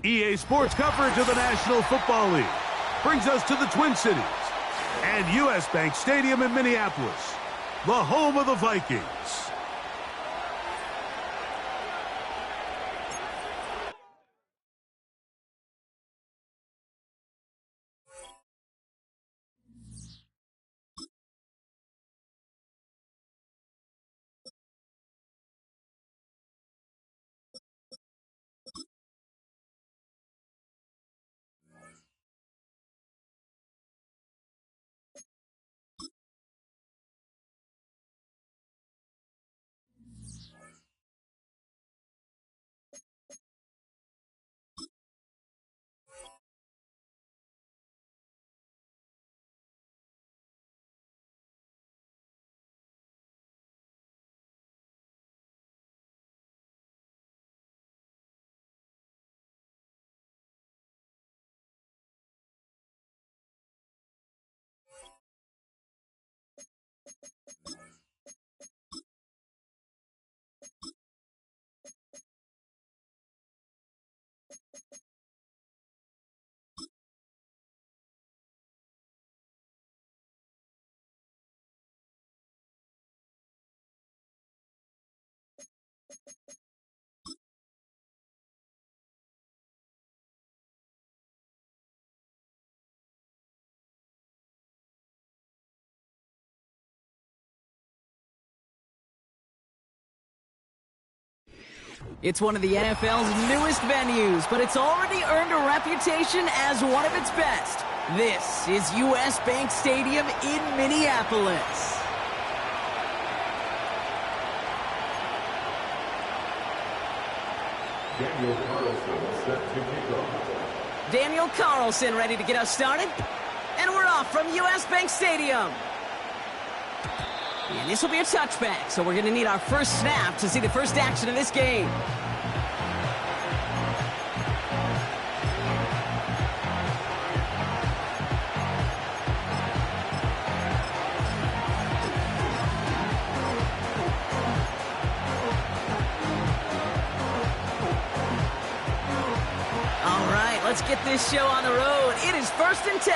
EA Sports coverage of the National Football League brings us to the Twin Cities and U.S. Bank Stadium in Minneapolis, the home of the Vikings. It's one of the NFL's newest venues, but it's already earned a reputation as one of its best. This is U.S. Bank Stadium in Minneapolis. Daniel Carlson ready to get us started. And we're off from U.S. Bank Stadium. And this will be a touchback, so we're going to need our first snap to see the first action of this game. All right, let's get this show on the road. It is 1st and 10.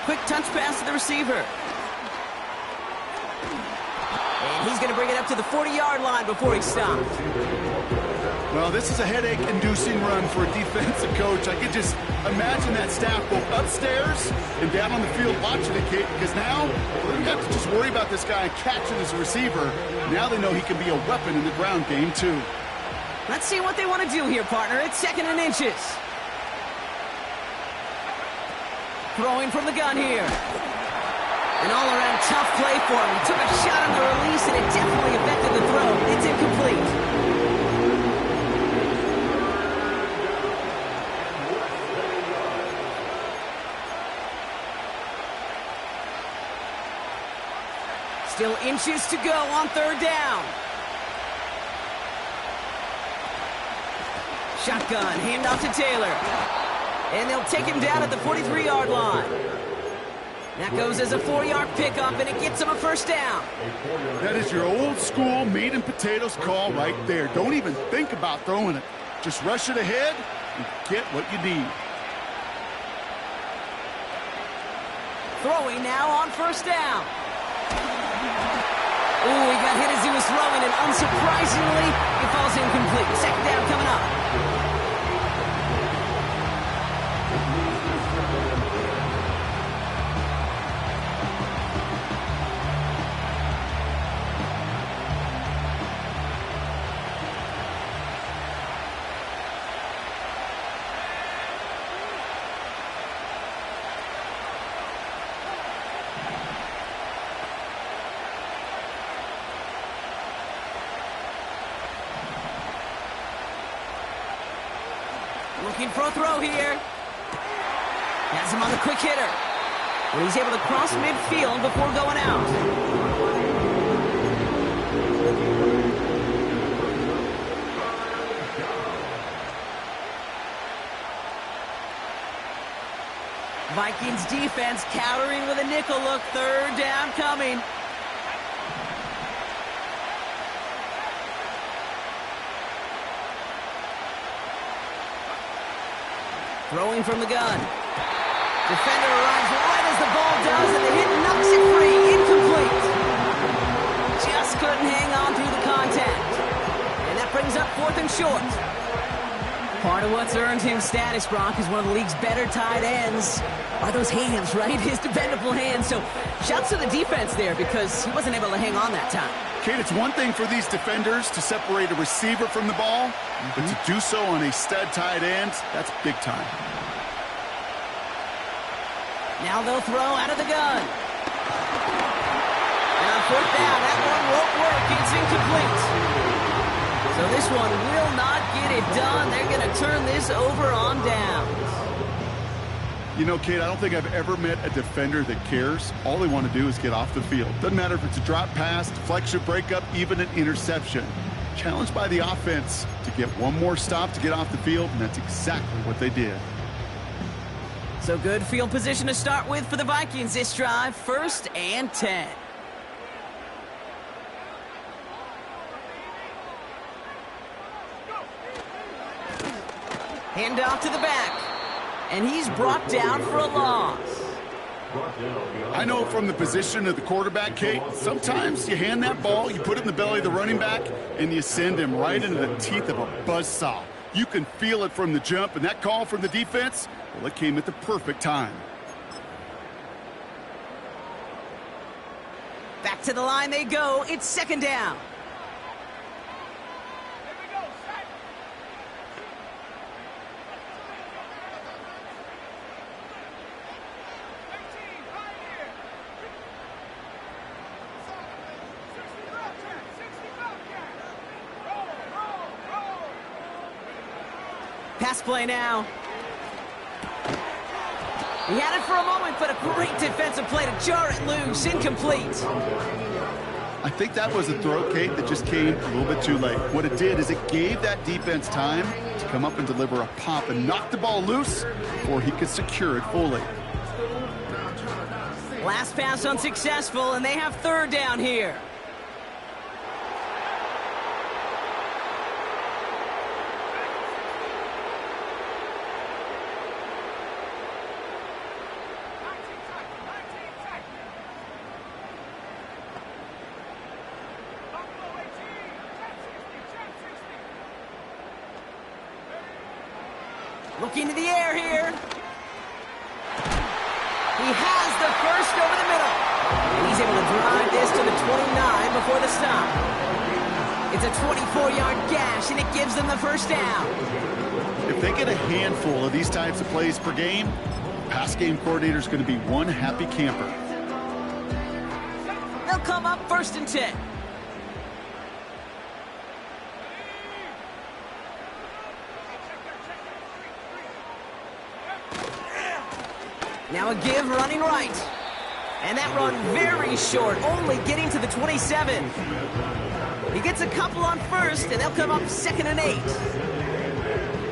Quick touch pass to the receiver. And he's going to bring it up to the 40-yard line before he stopped. Well, this is a headache-inducing run for a defensive coach. I could just imagine that staff both upstairs and down on the field watching it, Kate, because now they don't have to just worry about this guy catching as a receiver. Now they know he can be a weapon in the ground game, too. Let's see what they want to do here, partner. It's 2nd and inches. Throwing from the gun here. An all-around tough play for him. He took a shot on the release, and it definitely affected the throw. It's incomplete. Still inches to go on 3rd down. Shotgun, handoff to Taylor. And they'll take him down at the 43-yard line. That goes as a 4-yard pickup, and it gets him a first down. That is your old-school meat and potatoes call right there. Don't even think about throwing it. Just rush it ahead and get what you need. Throwing now on 1st down. Ooh, he got hit as he was throwing, and unsurprisingly, it falls incomplete. 2nd down coming up. Looking for a throw here. Has him on the quick hitter. And he's able to cross midfield before going out. Vikings defense countering with a nickel look. 3rd down coming. Throwing from the gun. Defender arrives right as the ball does, and the hit knocks it free. Incomplete. Just couldn't hang on through the contact. And that brings up 4th and short. Part of what's earned him status, Brock, is one of the league's better tight ends. Are those hands, right? His dependable hands. So shouts to the defense there because he wasn't able to hang on that time. Kate, it's one thing for these defenders to separate a receiver from the ball, but to do so on a stud tight end, that's big time. Now they'll throw out of the gun. And on 4th down, that one won't work. It's incomplete. So this one will not get it done. They're going to turn this over on downs. You know, Kate, I don't think I've ever met a defender that cares. All they want to do is get off the field. Doesn't matter if it's a drop pass, deflection, breakup, even an interception. Challenged by the offense to get one more stop to get off the field, and that's exactly what they did. So good field position to start with for the Vikings this drive. 1st and 10. Hand off to the back. And he's brought down for a loss. I know from the position of the quarterback, Kate, sometimes you hand that ball, you put it in the belly of the running back, and you send him right into the teeth of a buzzsaw. You can feel it from the jump, and that call from the defense, well, it came at the perfect time. Back to the line they go. It's 2nd down. Pass play now. He had it for a moment, but a great defensive play to jar it loose. Incomplete. I think that was a throw, Kate, that just came a little bit too late. What it did is it gave that defense time to come up and deliver a pop and knock the ball loose before he could secure it fully. Last pass unsuccessful, and they have 3rd down here. Looking to the air here. He has the first over the middle. And he's able to drive this to the 29 before the stop. It's a 24-yard gash, and it gives them the 1st down. If they get a handful of these types of plays per game, pass game coordinator is going to be one happy camper. They'll come up 1st and 10. Now a give running right. And that run very short, only getting to the 27. He gets a couple on 1st, and they'll come up 2nd and 8.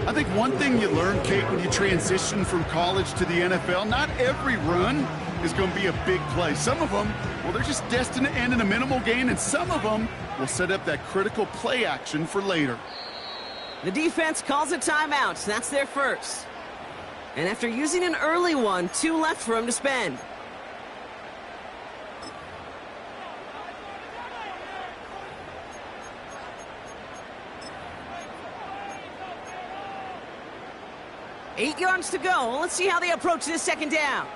I think one thing you learn, Kate, when you transition from college to the NFL, not every run is going to be a big play. Some of them, well, they're just destined to end in a minimal gain, and some of them will set up that critical play action for later. The defense calls a timeout. That's their 1st. And after using an early one, 2 left for him to spend. Eight yards to go. Let's see how they approach this 2nd down.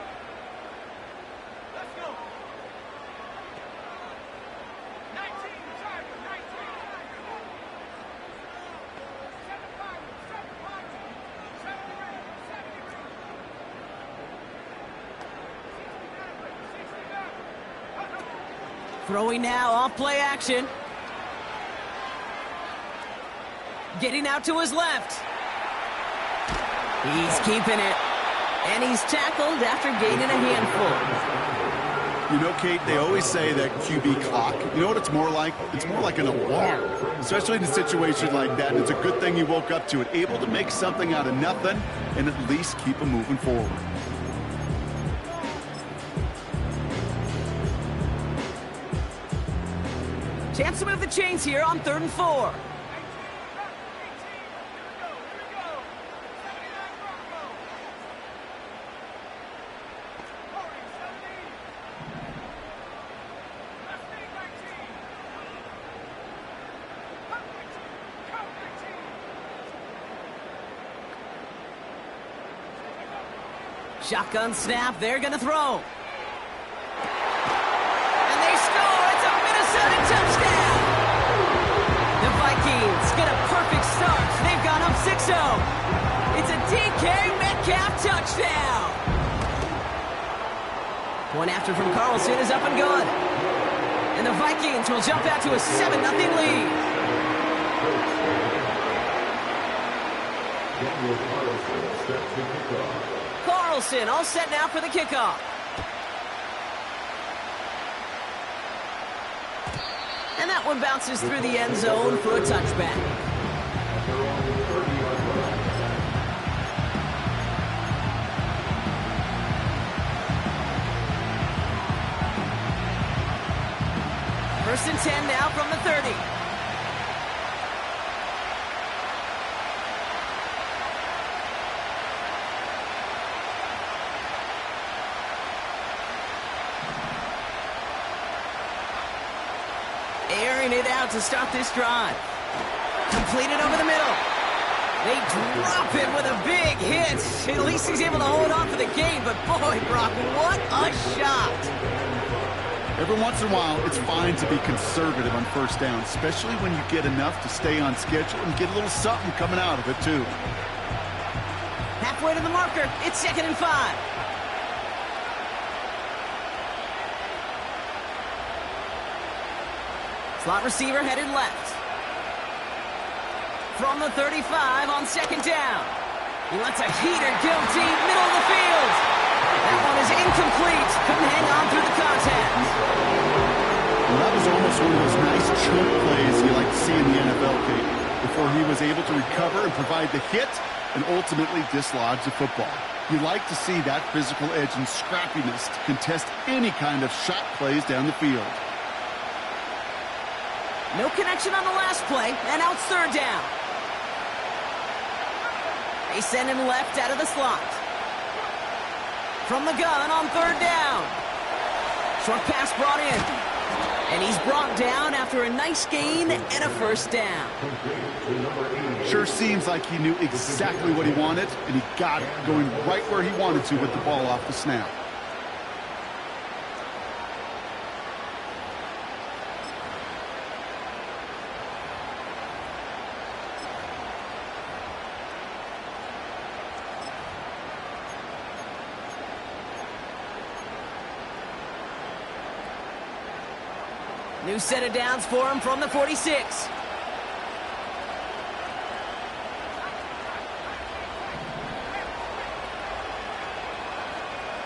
Throwing now, off play action. Getting out to his left. He's keeping it. And he's tackled after gaining a handful. You know, Kate, they always say that QB clock, you know what it's more like? It's more like an alarm, especially in a situation like that. And it's a good thing you woke up to it, able to make something out of nothing and at least keep them moving forward. Chance to move the chains here on 3rd and 4. Shotgun snap, they're gonna throw. And they score, it's a Minnesota touchdown! The Vikings get a perfect start, they've gone up 6-0. It's a DK Metcalf touchdown! One after from Carlson is up and good. And the Vikings will jump out to a 7-0 lead. Carlson all set now for the kickoff. And that one bounces through the end zone for a touchback. First and 10 now from the 30. Airing it out to start this drive. Completed over the middle. They drop it with a big hit. At least he's able to hold on for the game, but boy, Brock, what a shot. Every once in a while, it's fine to be conservative on first down, especially when you get enough to stay on schedule and get a little something coming out of it, too. Halfway to the marker, it's 2nd and 5. Slot receiver headed left. From the 35 on 2nd down. He lets a heater go deep, middle of the field. That one is incomplete. Couldn't hang on through the contact. Well, that was almost one of those nice choke plays you like to see in the NFL, Kate, before he was able to recover and provide the hit and ultimately dislodge the football. You like to see that physical edge and scrappiness to contest any kind of shot plays down the field. No connection on the last play, and now it's 3rd down. They send him left out of the slot. From the gun on 3rd down. Short pass brought in. And he's brought down after a nice gain and a 1st down. Sure seems like he knew exactly what he wanted, and he got it, going right where he wanted to with the ball off the snap. New set of downs for him from the 46.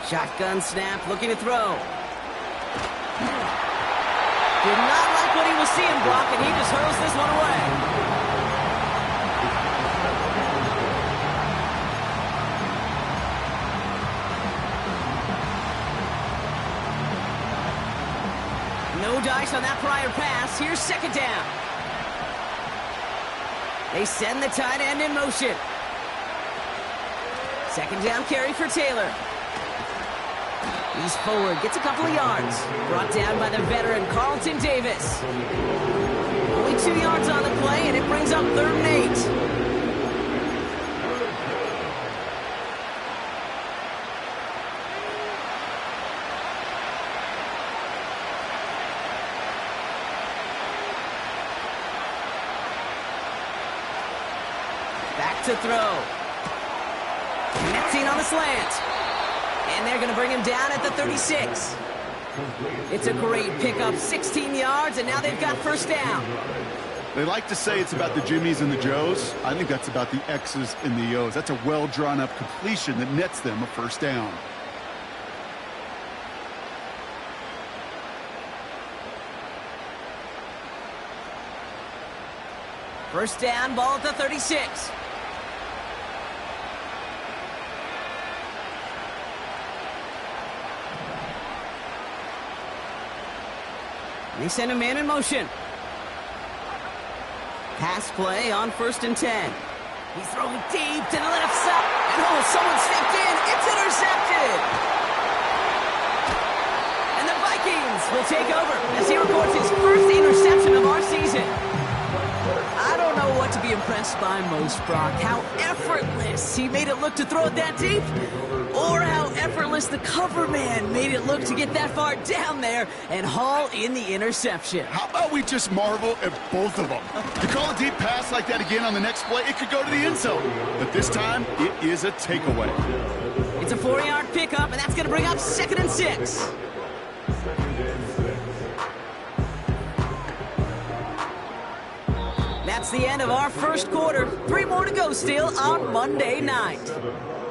Shotgun snap, looking to throw. Did not like what he was seeing, Brock, and he just hurls this one away. No dice on that prior pass. Here's 2nd down. They send the tight end in motion. 2nd down carry for Taylor. He's forward, gets a couple of yards. Brought down by the veteran Carlton Davis. Only 2 yards on the play, and it brings up 3rd and 8. Back to throw. Connecting on the slant. And they're going to bring him down at the 36. It's a great pickup, 16 yards, and now they've got 1st down. They like to say it's about the Jimmies and the Joes. I think that's about the X's and the O's. That's a well-drawn-up completion that nets them a 1st down. First down, ball at the 36. They send a man in motion. Pass play on 1st and 10. He's throwing deep to the left side. And oh, someone stepped in. It's intercepted. And the Vikings will take over as he records his 1st interception of our season. I don't know what to be impressed by most, Brock. How effortless he made it look to throw it that deep, or how effortless the cover man made it look to get that far down there and haul in the interception. How about we just marvel at both of them? You call a deep pass like that again on the next play, it could go to the end zone. But this time, it is a takeaway. It's a 4-yard pickup, and that's going to bring up 2nd and 6. That's the end of our first quarter. 3 more to go still on Monday night.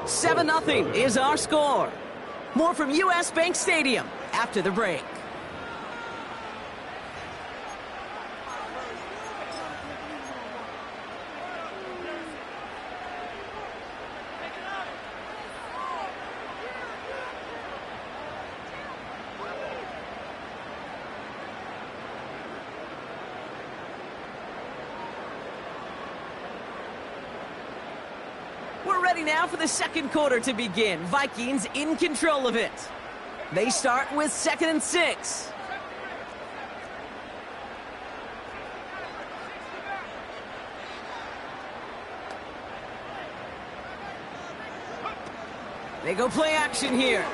7-0 is our score. More from US Bank Stadium after the break. We're ready now for the second quarter to begin. Vikings in control of it. They start with 2nd and 6. They go play action here.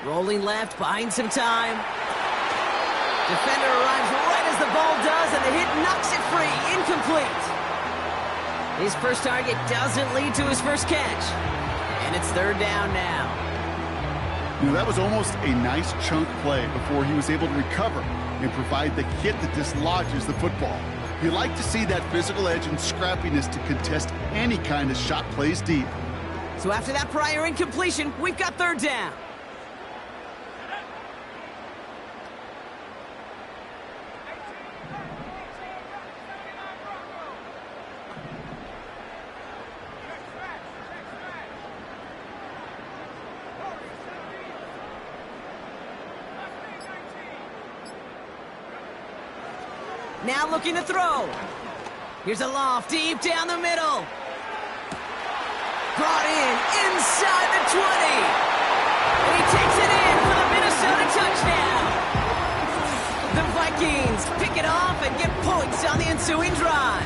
Rolling left, buying some time. Defender arrives right as the ball does, and the hit knocks it free. Incomplete. His first target doesn't lead to his first catch. And it's 3rd down now. You know, that was almost a nice chunk play before he was able to recover and provide the hit that dislodges the football. You like to see that physical edge and scrappiness to contest any kind of shot plays deep. So after that prior incompletion, we've got 3rd down. Now looking to throw. Here's a loft deep down the middle. Brought in inside the 20. And he takes it in for the Minnesota touchdown. The Vikings pick it off and get points on the ensuing drive.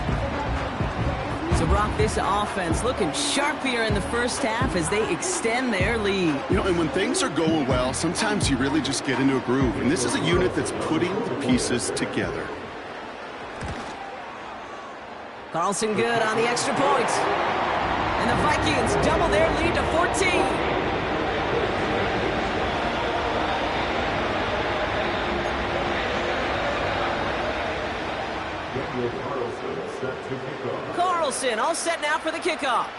So, Brock, this offense looking sharp here in the first half as they extend their lead. You know, and when things are going well, sometimes you really just get into a groove. And this is a unit that's putting the pieces together. Carlson good on the extra point. And the Vikings double their lead to 14. Carlson all set now for the kickoff.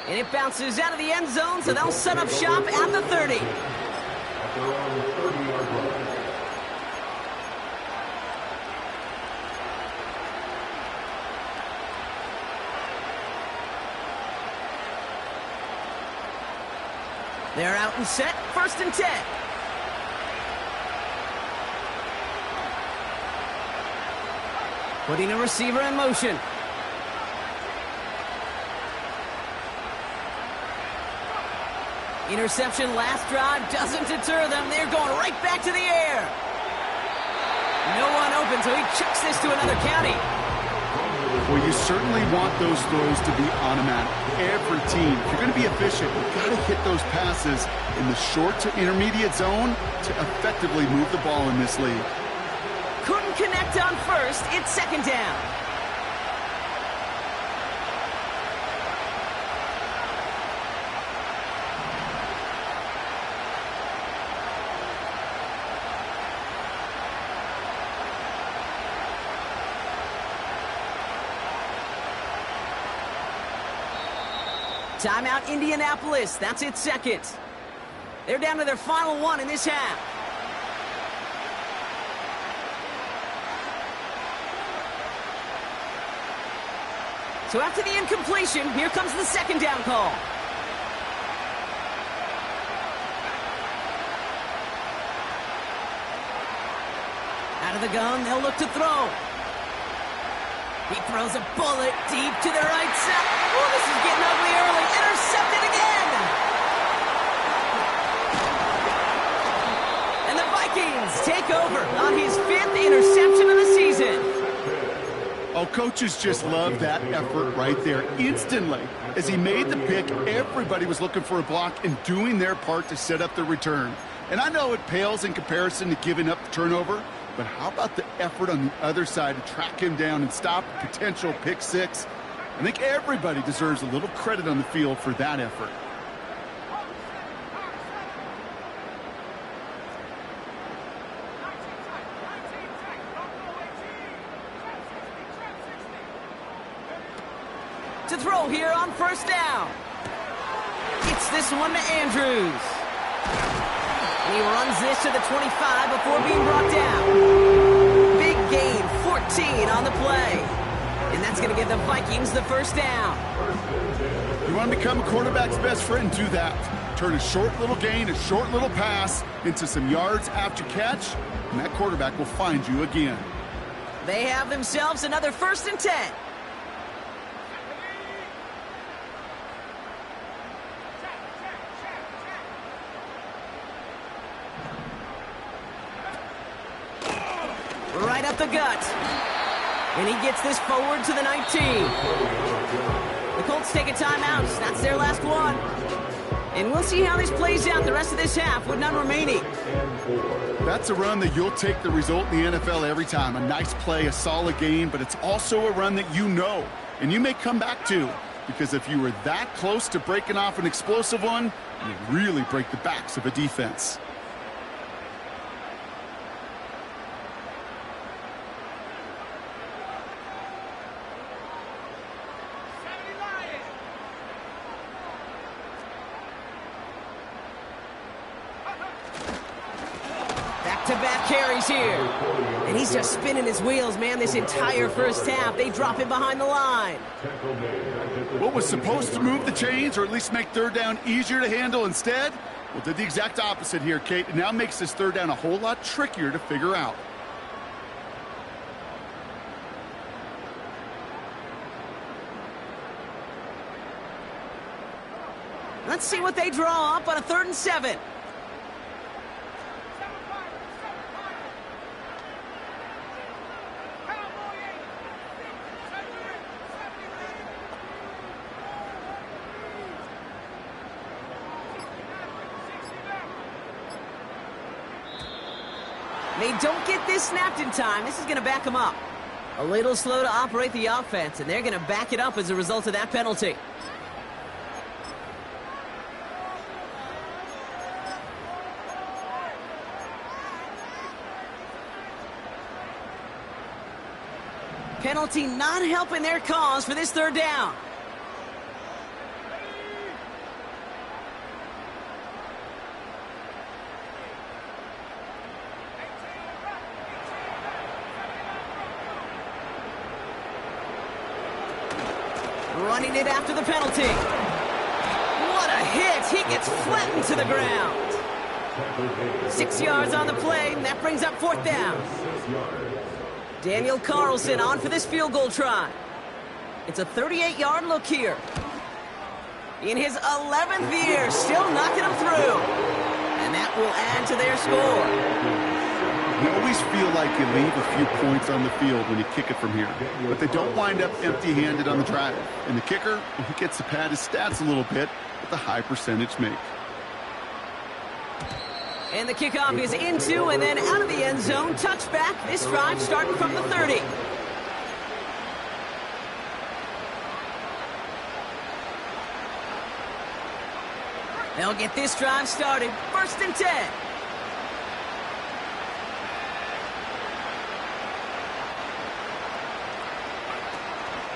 And it bounces out of the end zone, so they'll set up shop at the 30. They're out and set, 1st and 10. Putting a receiver in motion. Interception last drive doesn't deter them. They're going right back to the air. No one open, so he chucks this to another county. Well, you certainly want those throws to be automatic. Every team, if you're going to be efficient, you've got to hit those passes in the short to intermediate zone to effectively move the ball in this league. Couldn't connect on 1st. It's 2nd down. Timeout Indianapolis. That's its 2nd. They're down to their final 1 in this half. So after the incompletion, here comes the 2nd down call. Out of the gun, they'll look to throw. He throws a bullet deep to the right side. Oh, this is getting ugly early. Intercepted again. And the Vikings take over on his 5th interception of the season. Oh, coaches just love that effort right there. Instantly, as he made the pick, everybody was looking for a block and doing their part to set up the return. And I know it pales in comparison to giving up the turnover, but how about the effort on the other side to track him down and stop a potential pick six? I think everybody deserves a little credit on the field for that effort. To throw here on first down. It's this one to Andrews. And he runs this to the 25 before being brought down. Big gain, 14 on the play. And that's going to give the Vikings the first down. You want to become a quarterback's best friend, do that. Turn a short little gain, a short little pass into some yards after catch, and that quarterback will find you again. They have themselves another 1st and 10. Right up the gut. And he gets this forward to the 19. The Colts take a timeout. That's their last one. And we'll see how this plays out the rest of this half with none remaining. That's a run that you'll take the result in the NFL every time. A nice play, a solid game, but it's also a run that you know and you may come back to, because if you were that close to breaking off an explosive one, you really break the backs of a defense. Back-to-back carries here. And he's just spinning his wheels, man, this entire first half. They drop him behind the line. What was supposed to move the chains, or at least make third down easier to handle instead? Well, did the exact opposite here, Kate. It now makes this third down a whole lot trickier to figure out. Let's see what they draw up on a 3rd and 7. They don't get this snapped in time. This is going to back them up. A little slow to operate the offense, and they're going to back it up as a result of that penalty. Penalty not helping their cause for this 3rd down. Running it after the penalty. What a hit. He gets flattened to the ground. 6 yards on the play, and that brings up 4th down. Daniel Carlson on for this field goal try. It's a 38-yard look here. In his 11th year, still knocking them through. And that will add to their score. You always feel like you leave a few points on the field when you kick it from here, but they don't wind up empty-handed on the drive. And the kicker, he gets to pad his stats a little bit with a high percentage make. And the kickoff is into and then out of the end zone. Touchback. This drive starting from the 30. They'll get this drive started. 1st and 10.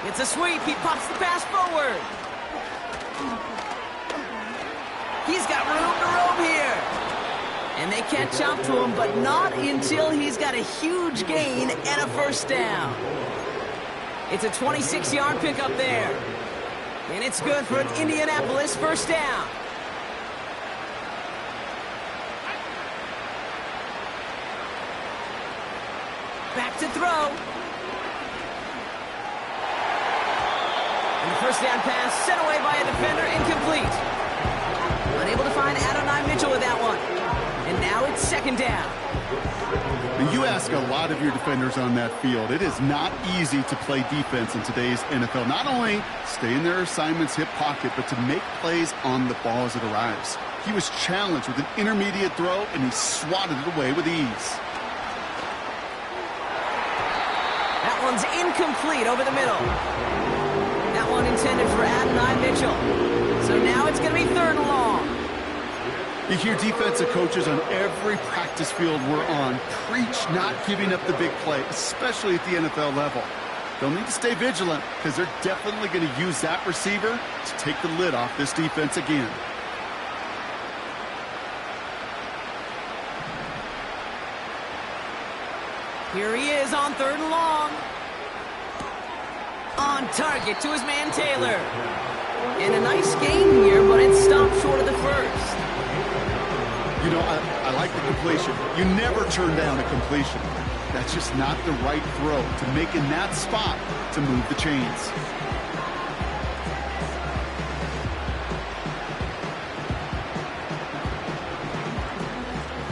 It's a sweep. He pops the pass forward. He's got room to roam here. And they catch up to him, but not until he's got a huge gain and a 1st down. It's a 26-yard pickup there. And it's good for an Indianapolis 1st down. Back to throw. And the 1st down pass sent away by a defender, incomplete. Unable to find Adonai Mitchell with that one. And now it's 2nd down. And you ask a lot of your defenders on that field. It is not easy to play defense in today's NFL. Not only stay in their assignment's hip pocket, but to make plays on the ball as it arrives. He was challenged with an intermediate throw, and he swatted it away with ease. That one's incomplete over the middle. That one intended for Adonai Mitchell. So now it's going to be 3rd and long. You hear defensive coaches on every practice field we're on preach not giving up the big play, especially at the NFL level. They'll need to stay vigilant because they're definitely going to use that receiver to take the lid off this defense again. Here he is on 3rd and long. On target to his man Taylor. And a nice gain here, but it stopped short of the first. You know, I like the completion. You never turn down a completion. That's just not the right throw to make in that spot to move the chains.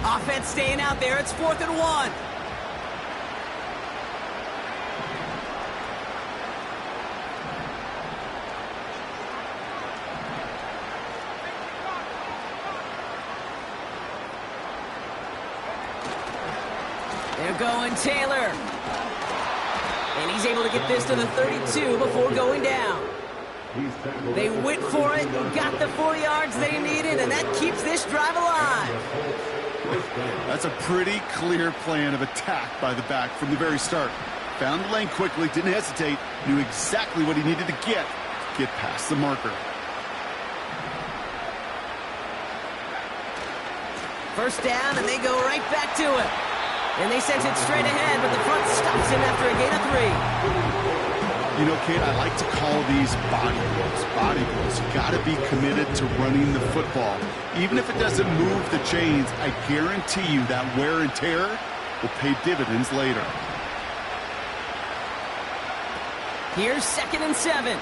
Offense staying out there. It's 4th and 1. They're going Taylor. And he's able to get this to the 32 before going down. They went for it, got the 4 yards they needed, and that keeps this drive alive. That's a pretty clear plan of attack by the back from the very start. Found the lane quickly, didn't hesitate, knew exactly what he needed to get past the marker. First down, and they go right back to it. And they sent it straight ahead, but the front stops him after a gain of 3. You know, Kate, I like to call these body blows. Body blows. You got to be committed to running the football. Even if it doesn't move the chains, I guarantee you that wear and tear will pay dividends later. Here's 2nd and 7.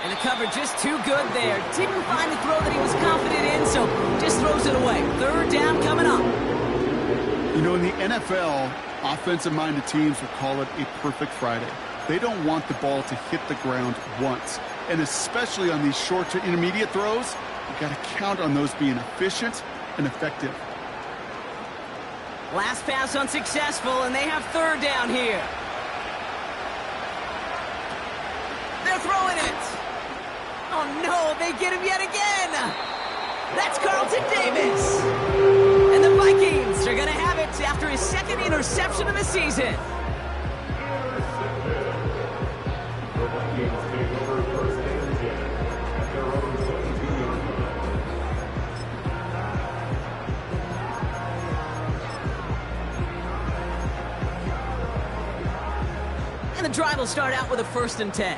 And the coverage just too good there. Didn't find the throw that he was confident in, so just throws it away. 3rd down coming up. You know, in the NFL, offensive-minded teams will call it a perfect Friday. They don't want the ball to hit the ground once. And especially on these short to intermediate throws, you've got to count on those being efficient and effective. Last pass unsuccessful, and they have 3rd down here. They're throwing it. Oh, no, they get him yet again. That's Carlton Davis. And the Vikings are going to have it after his 2nd interception of the season. And the drive will start out with a 1st and 10.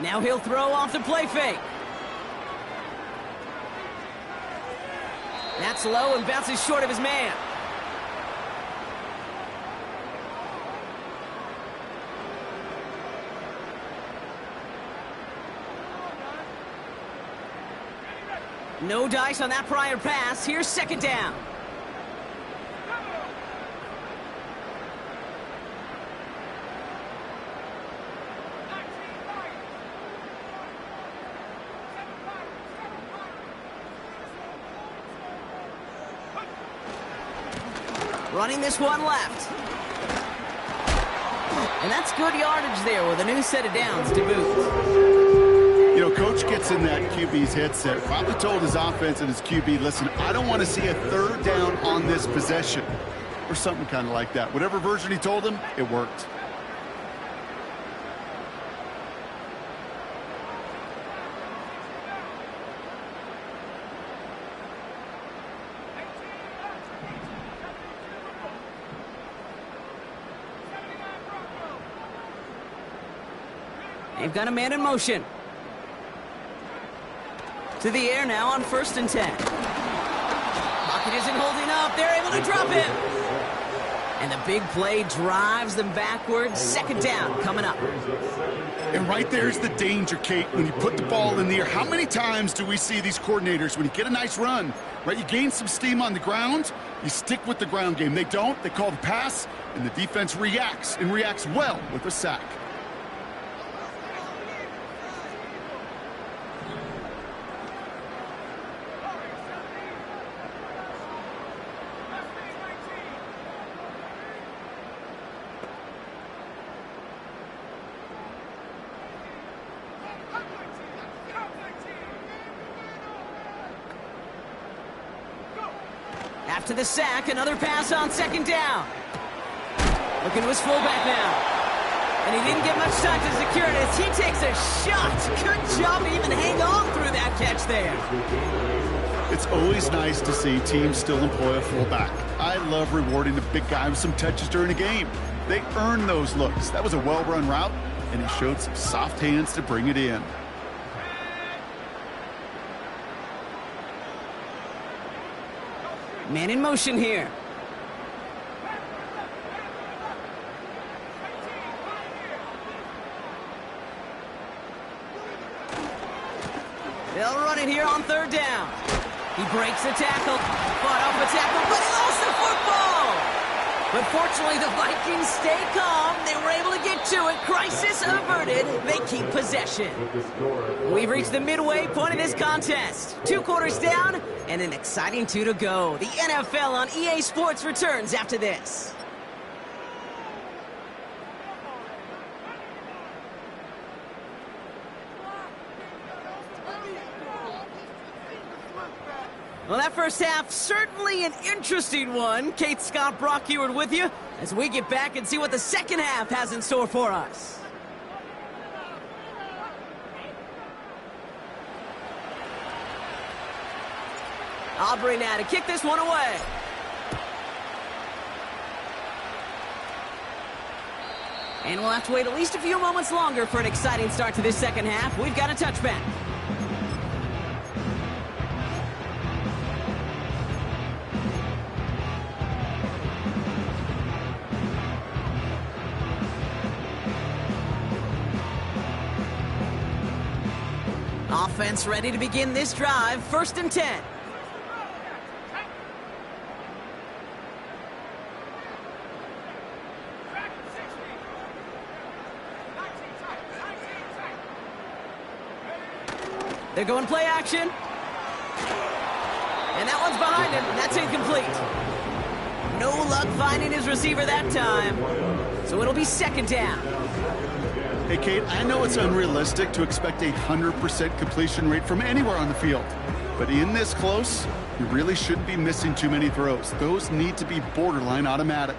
Now he'll throw off the play fake. That's low and bounces short of his man. No dice on that prior pass. Here's 2nd down. Running this one left. And that's good yardage there with a new set of downs to boot. You know, Coach gets in that QB's headset. Probably told his offense and his QB, listen, I don't want to see a 3rd down on this possession. Or something kind of like that. Whatever version he told him, it worked. They've got a man in motion. To the air now on 1st and 10. Pocket isn't holding up. They're able to drop him. And the big play drives them backwards. 2nd down coming up. And right there's the danger, Kate, when you put the ball in the air. How many times do we see these coordinators, when you get a nice run, right, you gain some steam on the ground, you stick with the ground game. They don't. They call the pass, and the defense reacts, and reacts well with a sack. After the sack, another pass on 2nd down. Looking to his fullback now. And he didn't get much time to secure it as he takes a shot. Good job to even hang on through that catch there. It's always nice to see teams still employ a fullback. I love rewarding the big guy with some touches during a game. They earn those looks. That was a well-run route, and he showed some soft hands to bring it in. Man in motion here. They'll run it here on 3rd down. He breaks the tackle, fought off a tackle, but he lost the football. But fortunately, the Vikings stay calm. They were able to get to it. Crisis averted. They keep possession. We've reached the midway point of this contest. 2 quarters down and an exciting 2 to go. The NFL on EA Sports returns after this. Well, that first half, certainly an interesting one. Kate, Scott, Brock here with you as we get back and see what the second half has in store for us. Aubrey now to kick this one away. And we'll have to wait at least a few moments longer for an exciting start to this second half. We've got a touchback. Offense ready to begin this drive. 1st and 10. They're going play action. And that one's behind him. That's incomplete. No luck finding his receiver that time. So it'll be 2nd down. Hey, Kate, I know it's unrealistic to expect a 100% completion rate from anywhere on the field. But in this close, you really shouldn't be missing too many throws. Those need to be borderline automatic.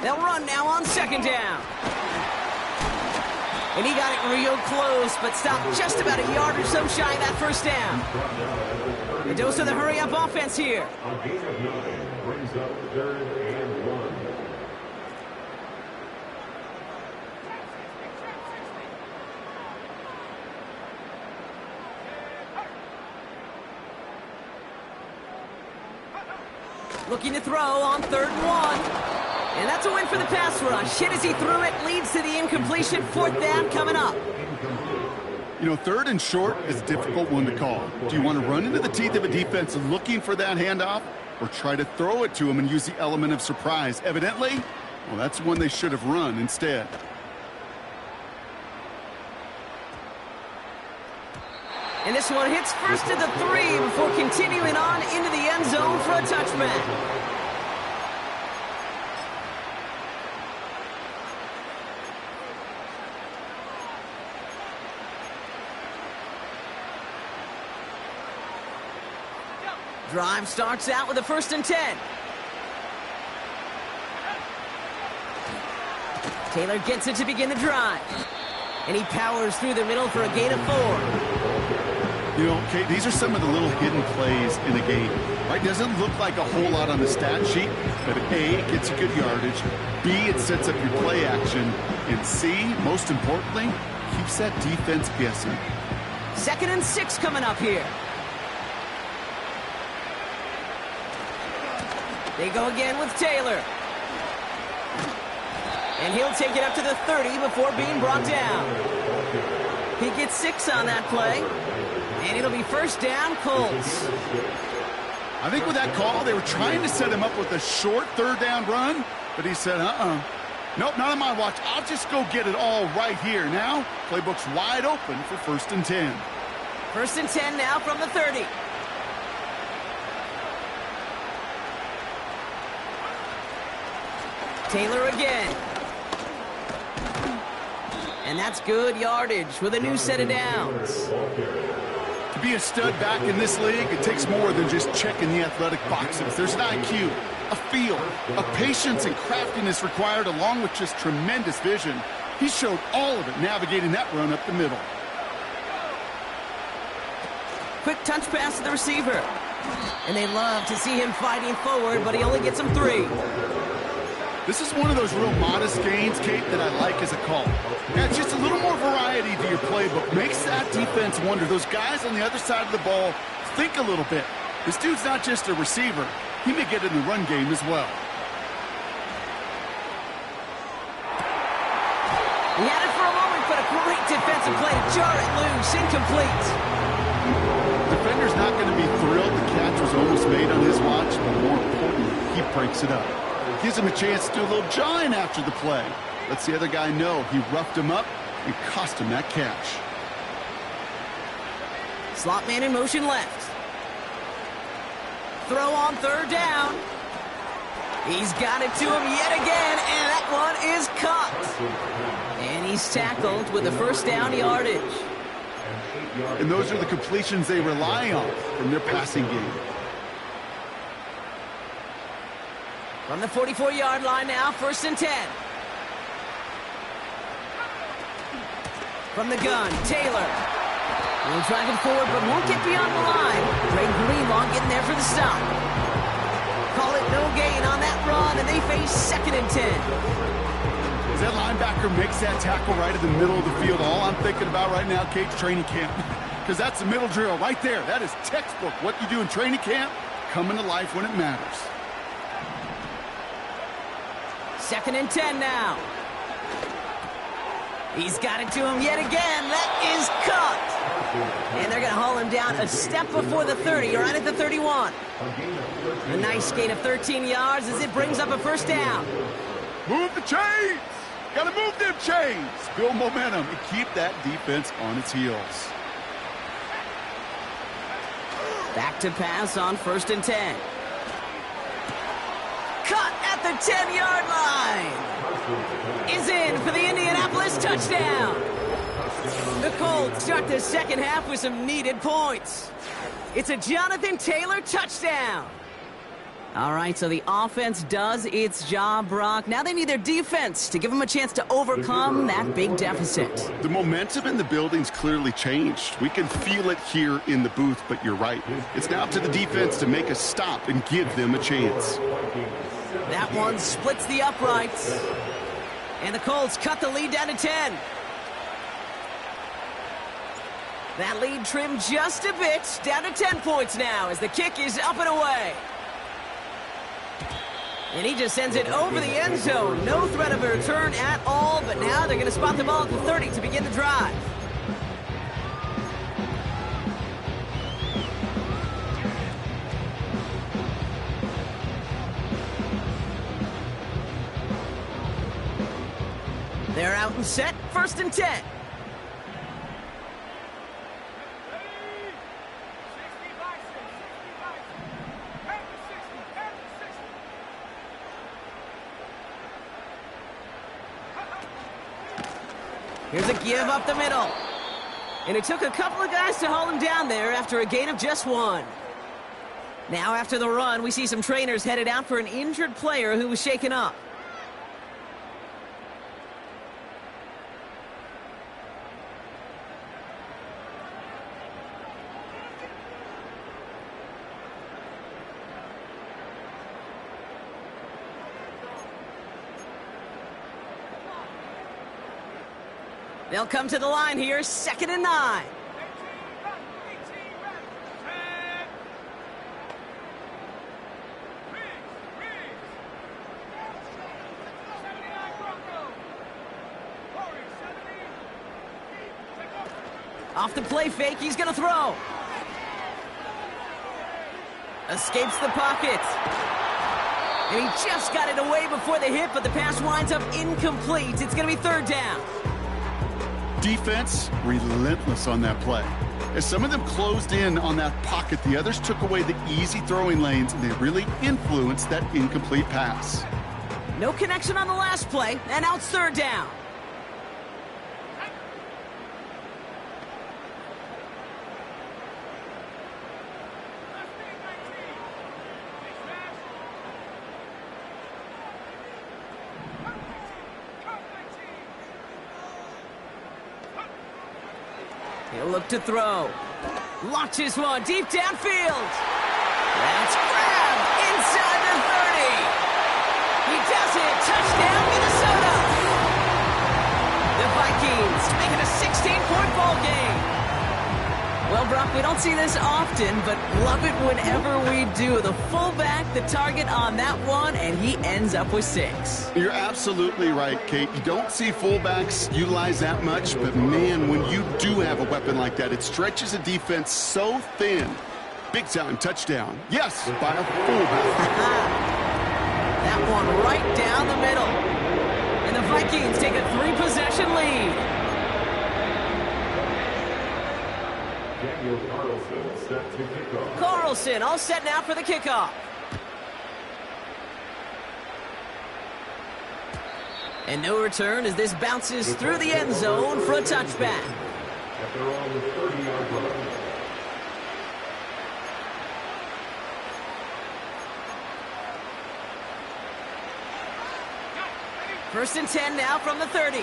They'll run now on 2nd down. And he got it real close, but stopped just about a yard or so shy of that 1st down. A dose of the hurry-up offense here. A gain of 9 brings up 3rd and 1. Looking to throw on 3rd and 1. And that's a win for the pass rush. Hit as he threw it, leads to the incompletion. 4th down coming up. You know, 3rd and short is a difficult one to call. Do you want to run into the teeth of a defense looking for that handoff, or try to throw it to him and use the element of surprise? Evidently, well, that's one they should have run instead. And this one hits first to the 3 before continuing on into the end zone for a touchback. Drive starts out with a 1st and 10. Taylor gets it to begin the drive. And he powers through the middle for a gain of 4. You know, Kate, these are some of the little hidden plays in a game. Right? Doesn't look like a whole lot on the stat sheet, but A, it gets you good yardage. B, it sets up your play action. And C, most importantly, keeps that defense guessing. 2nd and 6 coming up here. They go again with Taylor. And he'll take it up to the 30 before being brought down. He gets 6 on that play. And it'll be 1st down, Colts. I think with that call, they were trying to set him up with a short 3rd down run, but he said, nope, not on my watch. I'll just go get it all right here. Now, playbook's wide open for 1st and 10. 1st and 10 now from the 30. Taylor again. And that's good yardage with a new set of downs. To be a stud back in this league, it takes more than just checking the athletic boxes. There's an IQ, a feel, a patience and craftiness required along with just tremendous vision. He showed all of it navigating that run up the middle. Quick touch pass to the receiver. And they love to see him fighting forward, but he only gets them 3. This is one of those real modest gains, Kate, that I like as a call. Yeah, it's just a little more variety to your playbook. Makes that defense wonder. Those guys on the other side of the ball think a little bit. This dude's not just a receiver. He may get in the run game as well. He had it for a moment, but a great defensive play to jar it loose. Incomplete. Defender's not going to be thrilled the catch was almost made on his watch, but more importantly, he breaks it up. Gives him a chance to do a little jawing after the play. Lets the other guy know he roughed him up and cost him that catch. Slot man in motion left. Throw on 3rd down. He's got it to him yet again, and that one is caught. And he's tackled with the 1st down yardage. And those are the completions they rely on from their passing game. From the 44-yard line now, 1st and 10. From the gun, Taylor. Will drive it forward, but won't get beyond the line. Greg Greenlaw getting there for the stop. Call it no gain on that run, and they face 2nd and 10. As that linebacker makes that tackle right in the middle of the field, all I'm thinking about right now, Kate's training camp. Because that's the middle drill right there. That is textbook. What you do in training camp, coming to life when it matters. 2nd and 10 now. He's got it to him yet again. That is caught. And they're going to haul him down a step before the 30, right at the 31. A nice gain of 13 yards as it brings up a 1st down. Move the chains. Got to move them chains. Build momentum and keep that defense on its heels. Back to pass on 1st and 10. Cut at the 10-yard line. Is in for the Indianapolis touchdown. The Colts start the 2nd half with some needed points. It's a Jonathan Taylor touchdown. All right, so the offense does its job, Brock. Now they need their defense to give them a chance to overcome that big deficit. The momentum in the building's clearly changed. We can feel it here in the booth, but you're right. It's now up to the defense to make a stop and give them a chance. That one splits the uprights. And the Colts cut the lead down to 10. That lead trimmed just a bit, down to 10 points now as the kick is up and away. And he just sends it over the end zone. No threat of a return at all, but now they're going to spot the ball at the 30 to begin the drive. They're out and set, 1st and 10. Here's a give up the middle. And it took a couple of guys to haul him down there after a gain of just 1. Now after the run, we see some trainers headed out for an injured player who was shaken up. They'll come to the line here, 2nd and 9. Off the play fake, he's going to throw. Escapes the pocket. And he just got it away before the hit, but the pass winds up incomplete. It's going to be 3rd down. Defense relentless on that play. As some of them closed in on that pocket, the others took away the easy throwing lanes, and they really influenced that incomplete pass. No connection on the last play, and now it's 3rd down. He'll look to throw. Launches one deep downfield. That's grabbed inside the 30. He does it. Touchdown, Minnesota. The Vikings make it a 16-point ball game. Well, Brock, we don't see this often, but love it whenever we do. The fullback, the target on that one, and he ends up with 6. You're absolutely right, Kate. You don't see fullbacks utilize that much, but man, when you do have a weapon like that, it stretches a defense so thin. Big time touchdown. Yes, by a fullback. That one right down the middle. And the Vikings take a 3-possession lead. Carlson all set now for the kickoff. And no return as this bounces through the end zone for a touchback. After all, the 30-yard line. 1st and 10 now from the 30.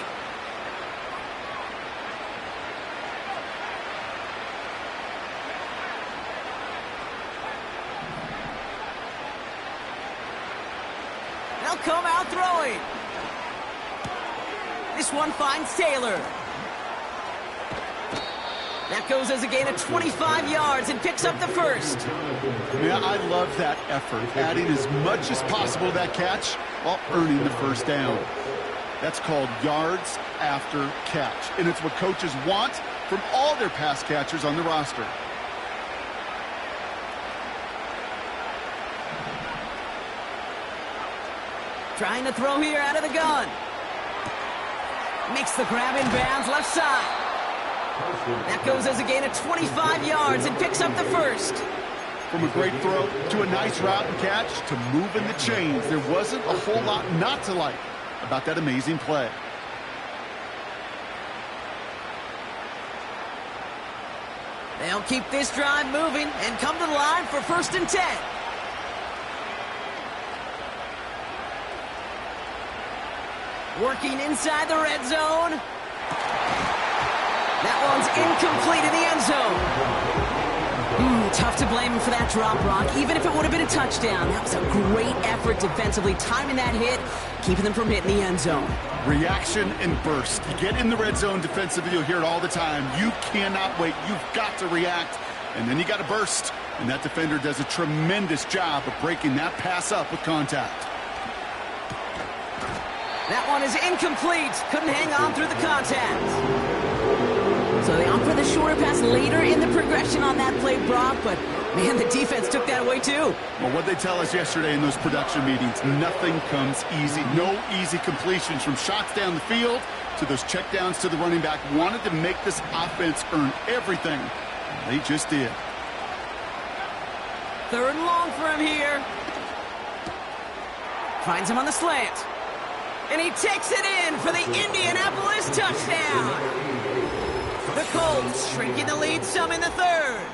They'll come out throwing. This one finds Taylor. That goes as a gain of 25 yards and picks up the 1st. Yeah, I love that effort, adding as much as possible to that catch while earning the 1st down. That's called yards after catch, and it's what coaches want from all their pass catchers on the roster. Trying to throw here out of the gun. Makes the grab in bounds left side. That goes as a gain of 25 yards and picks up the 1st. From a great throw to a nice route and catch to moving the chains, there wasn't a whole lot not to like about that amazing play. They'll keep this drive moving and come to the line for 1st and 10. Working inside the red zone. That one's incomplete in the end zone. Tough to blame him for that drop, Brock. Even if it would have been a touchdown, that was a great effort defensively, timing that hit, keeping them from hitting the end zone. Reaction and burst. You get in the red zone defensively, you'll hear it all the time. You cannot wait. You've got to react, and then you got to burst. And that defender does a tremendous job of breaking that pass up with contact. That one is incomplete. Couldn't hang on through the contact. So they opt for the shorter pass later in the progression on that play, Brock, but man, the defense took that away too. Well, what they tell us yesterday in those production meetings, nothing comes easy. No easy completions from shots down the field to those checkdowns to the running back. Wanted to make this offense earn everything. They just did. 3rd and long for him here. Finds him on the slant. And he takes it in for the Indianapolis touchdown. The Colts shrinking the lead some in the 3rd.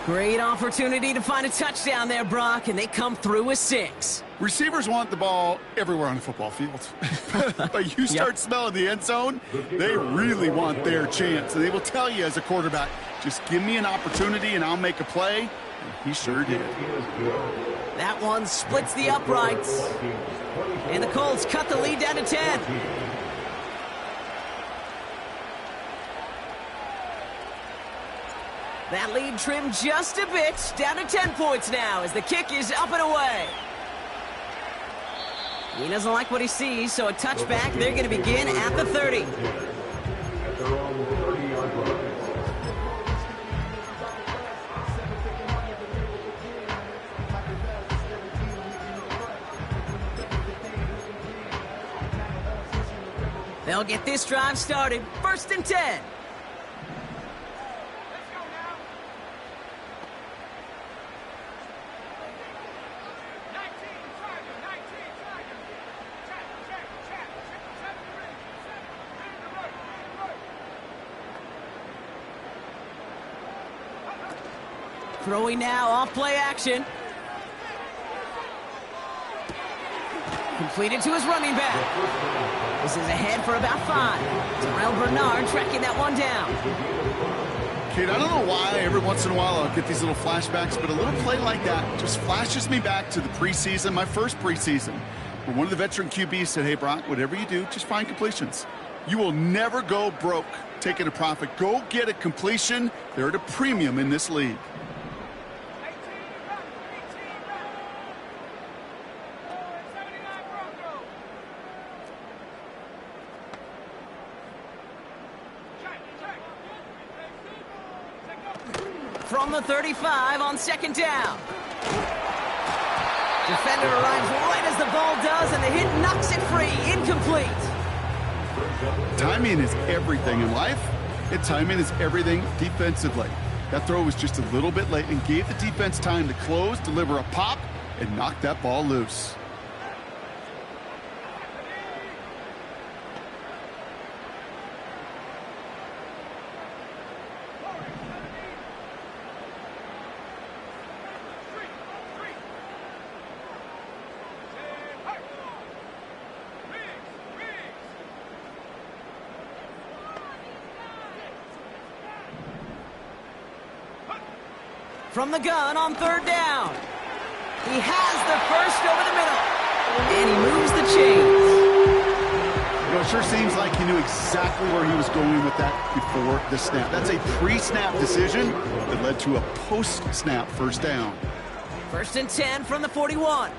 Great opportunity to find a touchdown there, Brock, and they come through with 6. Receivers want the ball everywhere on the football field. But you start smelling the end zone, they really want their chance. And they will tell you as a quarterback, just give me an opportunity and I'll make a play. And he sure did. That one splits the uprights. And the Colts cut the lead down to 10. That lead trimmed just a bit, down to 10 points now as the kick is up and away. He doesn't like what he sees, so a touchback. They're going to begin at the 30. At their own 30-yard line. They'll get this drive started. 1st and 10. Throwing now off play action. Completed to his running back. This is ahead for about 5. Terrell Bernard tracking that one down. Kid, I don't know why every once in a while I'll get these little flashbacks, but a little play like that just flashes me back to the preseason, my first preseason, where one of the veteran QBs said, hey, Brock, whatever you do, just find completions. You will never go broke taking a profit. Go get a completion. They're at a premium in this league. From the 35 on 2nd down. Defender arrives right as the ball does, and the hit knocks it free. Incomplete. Timing is everything in life, and timing is everything defensively. That throw was just a little bit late and gave the defense time to close, deliver a pop, and knock that ball loose. From the gun on 3rd down. He has the first over the middle. And he moves the chains. You know, it sure seems like he knew exactly where he was going with that before the snap. That's a pre-snap decision that led to a post-snap 1st down. 1st and 10 from the 41.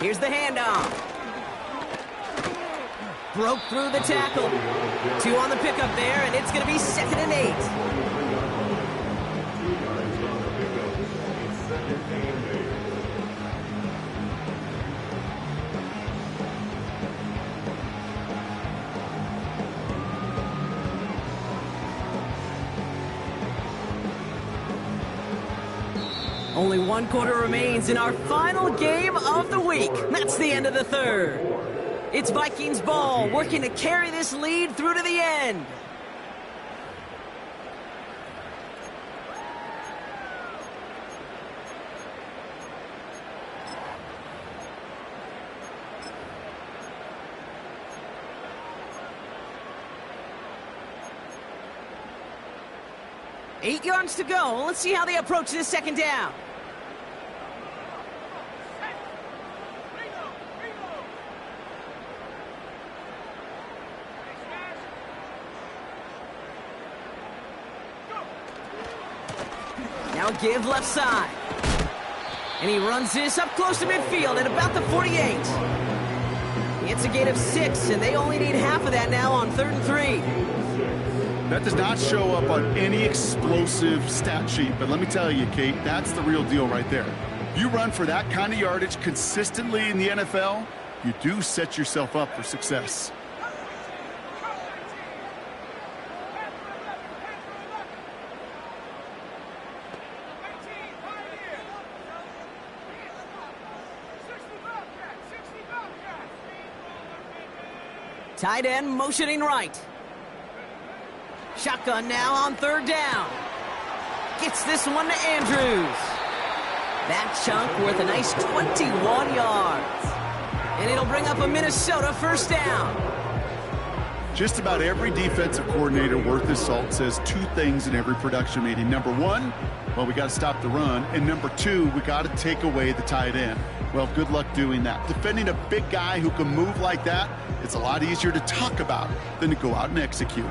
Here's the handoff. Broke through the tackle. 2 on the pickup there, and it's going to be 2nd and 8. Only 1 quarter remains in our final game of the week. That's the end of the 3rd. It's Vikings ball, working to carry this lead through to the end. Eight yards to go. Let's see how they approach this 2nd down. Now a give left side. And he runs this up close to midfield at about the 48. It's a gain of 6, and they only need half of that now on 3rd and 3. That does not show up on any explosive stat sheet, but let me tell you, Kate, that's the real deal right there. You run for that kind of yardage consistently in the NFL, you do set yourself up for success. Tight end motioning right. Shotgun now on 3rd down. Gets this one to Andrews. That chunk worth a nice 21 yards. And it'll bring up a Minnesota first down. Just about every defensive coordinator worth his salt says two things in every production meeting. Number one, well, we got to stop the run. And number two, we got to take away the tight end. Well, good luck doing that. Defending a big guy who can move like that, it's a lot easier to talk about than to go out and execute.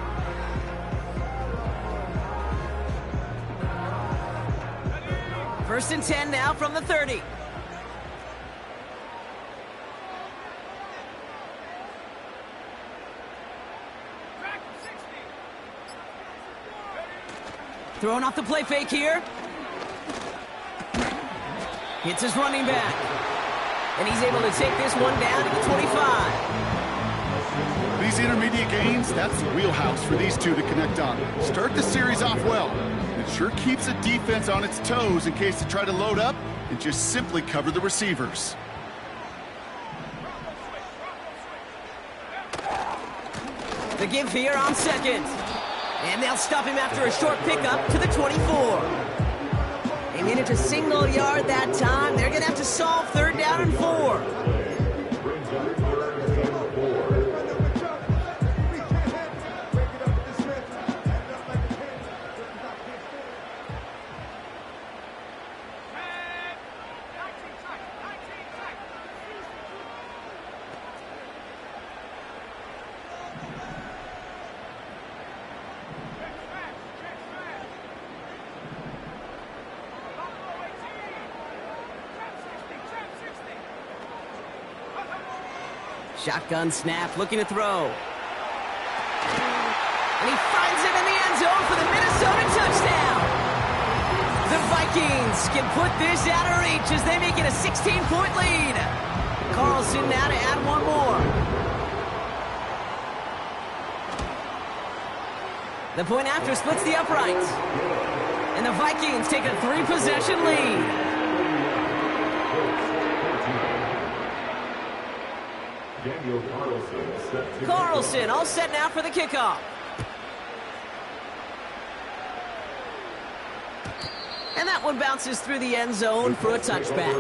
First and 10 now from the 30. Throwing off the play fake here. Hits his running back. And he's able to take this one down to the 25. These intermediate gains, that's the wheelhouse for these two to connect on. Start the series off well. It sure keeps the defense on its toes in case they try to load up and just simply cover the receivers. The give here on second. And they'll stop him after a short pickup to the 24. They made it to single yard that time. They're going to have to solve third down and 4. Shotgun snap, looking to throw. And he finds him in the end zone for the Minnesota touchdown. The Vikings can put this out of reach as they make it a 16-point lead. Carlson now to add one more. The point after splits the uprights. And the Vikings take a 3-possession lead. Carlson all set now for the kickoff. And that one bounces through the end zone for a touchback.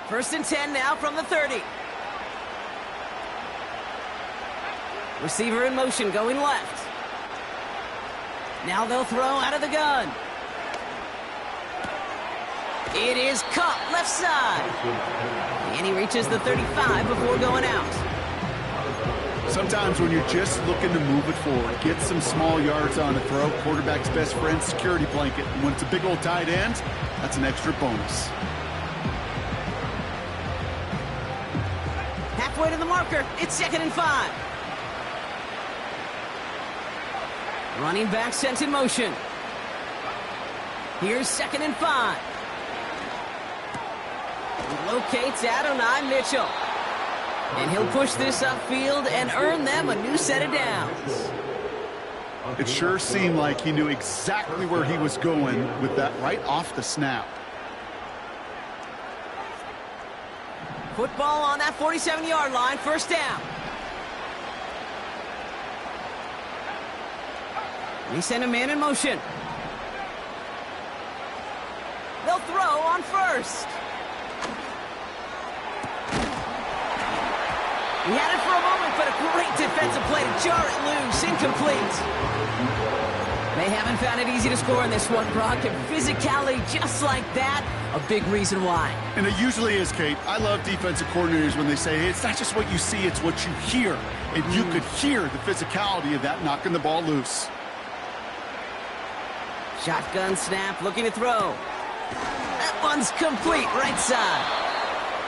First and 10 now from the 30. Receiver in motion, going left. Now they'll throw out of the gun. It is caught left side. And he reaches the 35 before going out. Sometimes when you're just looking to move it forward, get some small yards on the throw, quarterback's best friend, security blanket. And when it's a big old tight end, that's an extra bonus. Halfway to the marker, it's 2nd and 5. Running back sent in motion. Here's 2nd and 5. He locates Adonai Mitchell. And he'll push this upfield and earn them a new set of downs. It sure seemed like he knew exactly where he was going with that right off the snap. Football on that 47-yard line, first down. He sent a man in motion. They'll throw on first. He had it for a moment, but a great defensive play to jar it loose. Incomplete. They haven't found it easy to score in this one, Brock. And physicality just like that, a big reason why. And it usually is, Kate. I love defensive coordinators when they say, hey, it's not just what you see, it's what you hear. And you could hear the physicality of that knocking the ball loose. Shotgun snap, looking to throw. That one's complete, right side.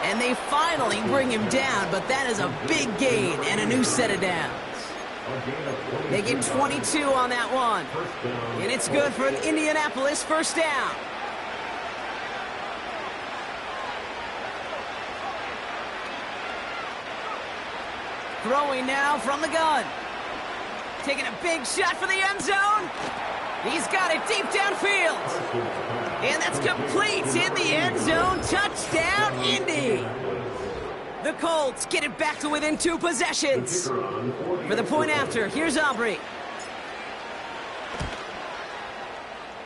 And they finally bring him down, but that is a big gain and a new set of downs. They get 22 on that one. And it's good for an Indianapolis first down. Throwing now from the gun. Taking a big shot for the end zone. He's got it deep downfield. And that's complete in the end zone. Touchdown, Indy. The Colts get it back to within 2 possessions. For the point after, here's Aubrey.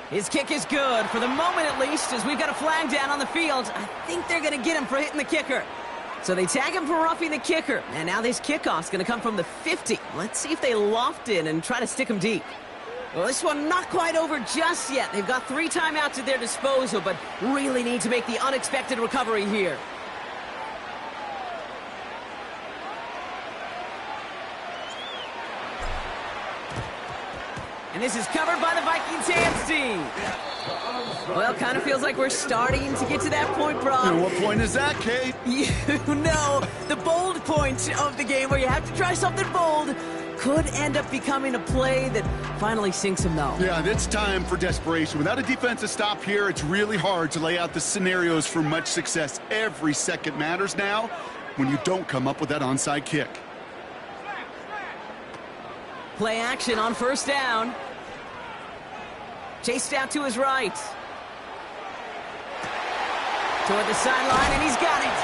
His kick is good, for the moment at least, as we've got a flag down on the field. I think they're going to get him for hitting the kicker. So they tag him for roughing the kicker. And now this kickoff's going to come from the 50. Let's see if they loft in and try to stick him deep. Well, this one not quite over just yet. They've got 3 timeouts at their disposal, but really need to make the unexpected recovery here. And this is covered by the Vikings hands team. Well, kind of feels like we're starting to get to that point, Brock. And what point is that, Kate? You know, the bold point of the game where you have to try something bold could end up becoming a play that finally sinks him, though. Yeah, it's time for desperation. Without a defensive stop here, it's really hard to lay out the scenarios for much success. Every second matters now when you don't come up with that onside kick. Play action on first down. Chased out to his right. Toward the sideline, and he's got it.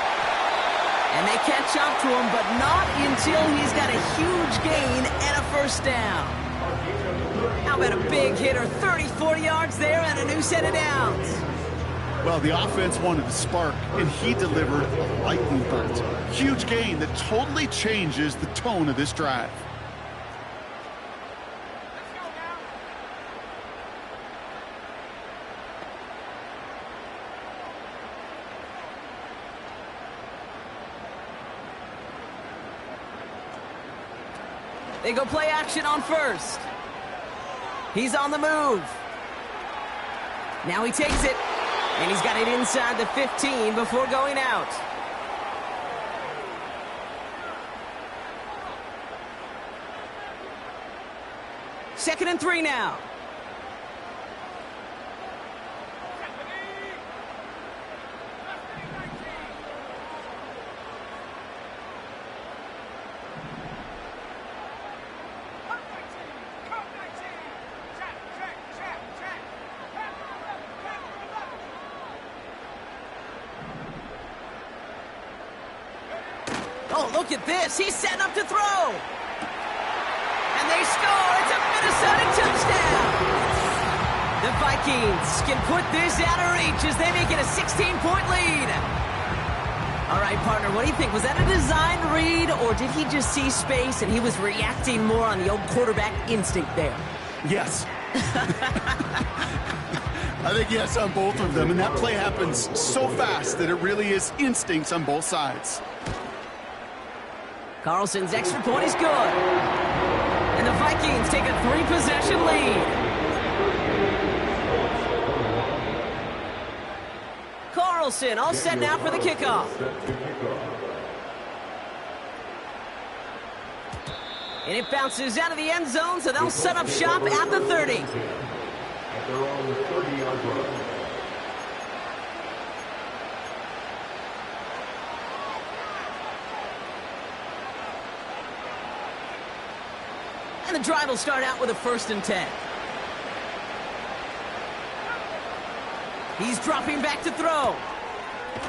And they catch up to him, but not until he's got a huge gain and a first down. How about a big hitter? 30, 40 yards there and a new set of downs. Well, the offense wanted to spark, and he delivered a lightning bolt. Huge gain that totally changes the tone of this drive. They go play action on first. He's on the move. Now he takes it, and he's got it inside the 15 before going out. Second and 3 now. Oh, look at this. He's setting up to throw. And they score. It's a Minnesota touchdown. The Vikings can put this out of reach as they make it a 16-point lead. All right, partner, what do you think? Was that a design read, or did he just see space and he was reacting more on the old quarterback instinct there? Yes. I think yes on both of them, and that play happens so fast that it really is instincts on both sides. Carlson's extra point is good. And the Vikings take a 3-possession lead. Carlson all set now for the kickoff. And it bounces out of the end zone, so they'll set up shop at the 30. They're on the 30-yard line. And the drive will start out with a 1st and 10. He's dropping back to throw.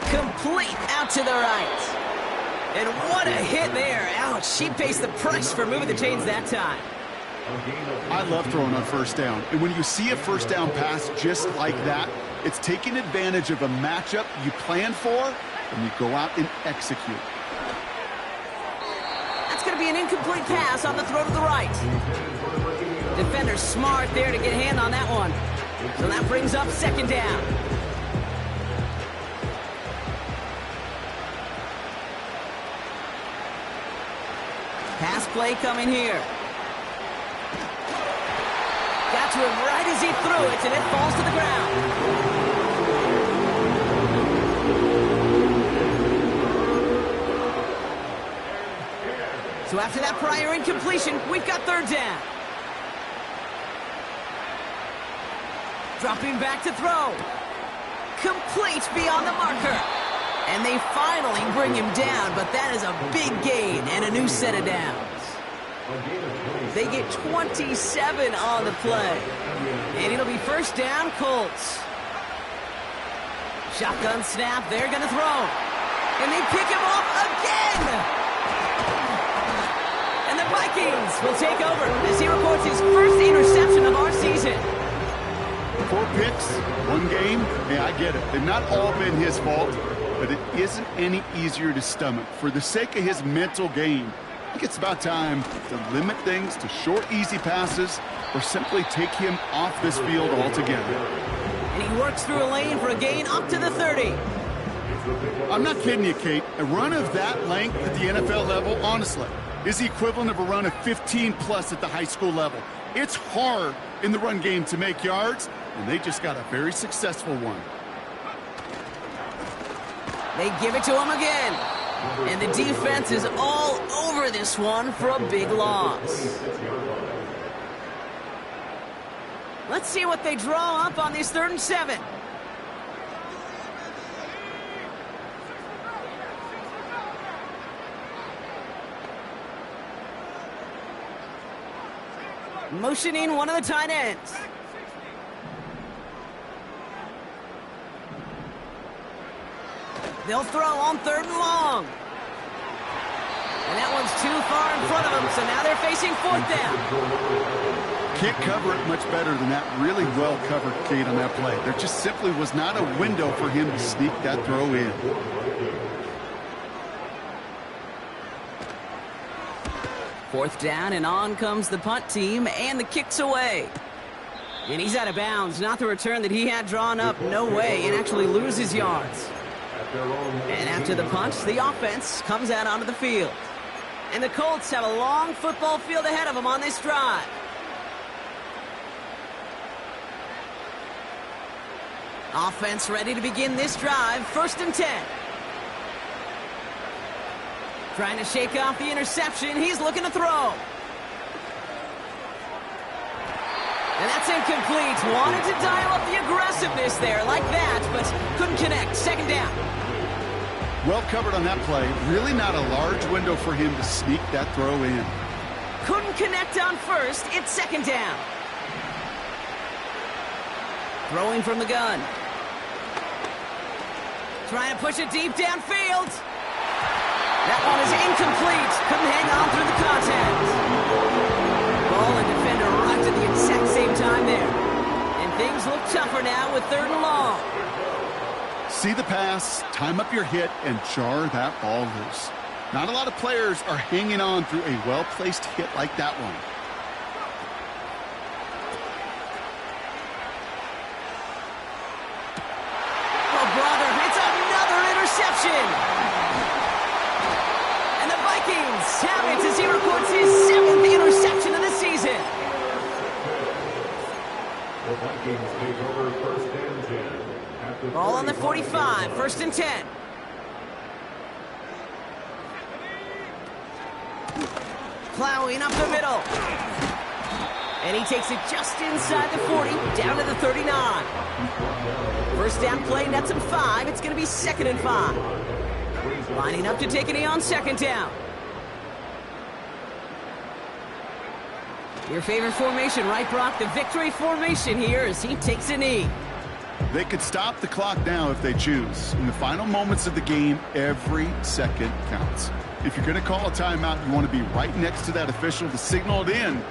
Complete out to the right. And what a hit there. Ouch, she pays the price for moving the chains that time. I love throwing on first down. And when you see a first down pass just like that, it's taking advantage of a matchup you plan for, and you go out and execute. That's going to be an incomplete pass on the throw to the right. Defender smart there to get a hand on that one. So that brings up 2nd down. Pass play coming here. Got to him right as he threw it, and it falls to the ground. So after that prior incompletion, we've got 3rd down. Dropping back to throw. Complete beyond the marker. And they finally bring him down, but that is a big gain and a new set of downs. They get 27 on the play. And it'll be 1st down, Colts. Shotgun snap, they're going to throw. And they pick him off again! And the Vikings will take over as he records his first interception of our season. 4 picks, 1 game. Yeah, I get it. They've not all been his fault, but it isn't any easier to stomach. For the sake of his mental game, I think it's about time to limit things to short, easy passes or simply take him off this field altogether. And he works through a lane for a gain up to the 30. I'm not kidding you, Kate. A run of that length at the NFL level, honestly, is the equivalent of a run of 15+ at the high school level. It's hard in the run game to make yards, and they just got a very successful one. They give it to him again. And the defense is all over this one for a big loss. Let's see what they draw up on this 3rd and 7. Motioning one of the tight ends. They'll throw on 3rd and long. And that one's too far in front of them, so now they're facing 4th down. Can't cover it much better than that. Really well covered, Kate, on that play. There just simply was not a window for him to sneak that throw in. Fourth down, and on comes the punt team, and the kick's away. And he's out of bounds. Not the return that he had drawn up. No way, and actually loses yards. And after the punt, the offense comes out onto the field. And the Colts have a long football field ahead of them on this drive. Offense ready to begin this drive. 1st and 10. Trying to shake off the interception. He's looking to throw. And that's incomplete. Wanted to dial up the aggressiveness there like that, but couldn't connect. 2nd down. Well covered on that play. Really not a large window for him to sneak that throw in. Couldn't connect on 1st. It's 2nd down. Throwing from the gun. Trying to push it deep downfield. That one is incomplete. Couldn't hang on through the contact. Ball and defender arrived at the exact same time there. And things look tougher now with 3rd and long. See the pass, time up your hit, and jar that ball loose. Not a lot of players are hanging on through a well-placed hit like that one. Oh, brother, it's another interception. And the Vikings have it as he records his 7th interception of the season. The Vikings take over 1st and 10. Ball on the 45, 1st and 10. Plowing up the middle. And he takes it just inside the 40, down to the 39. 1st down play, nets him 5. It's going to be 2nd and 5. Lining up to take a knee on 2nd down. Your favorite formation, right, Brock? The victory formation here as he takes a knee. They could stop the clock now if they choose. In the final moments of the game, every second counts. If you're going to call a timeout, you want to be right next to that official to signal it in.